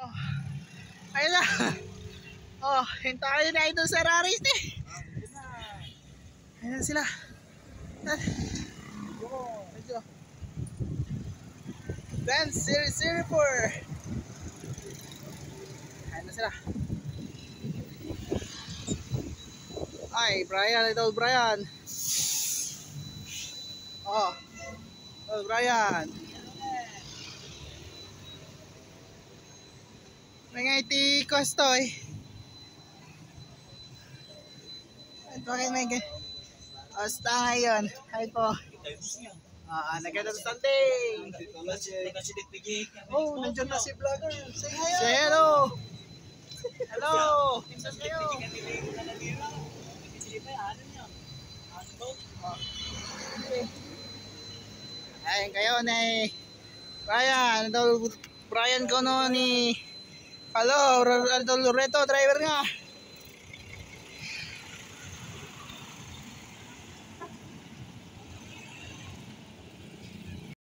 Oh, ayun na. Oh, hintayin na idol sa Raris eh. Ayun sila. Medyo. Ben 004. Ayun na sila. Ay, Brian, idol Brian. Oh, idol Brian. May iti kostoy. Ito kayo may basta ngayon. Hi po. Nag-understanding. Oh, nandiyan na si vlogger. Say hi. Say hello. Hello. Saan kayo? Ayun kayo na Brian ko no ni hello, Loreto driver nga.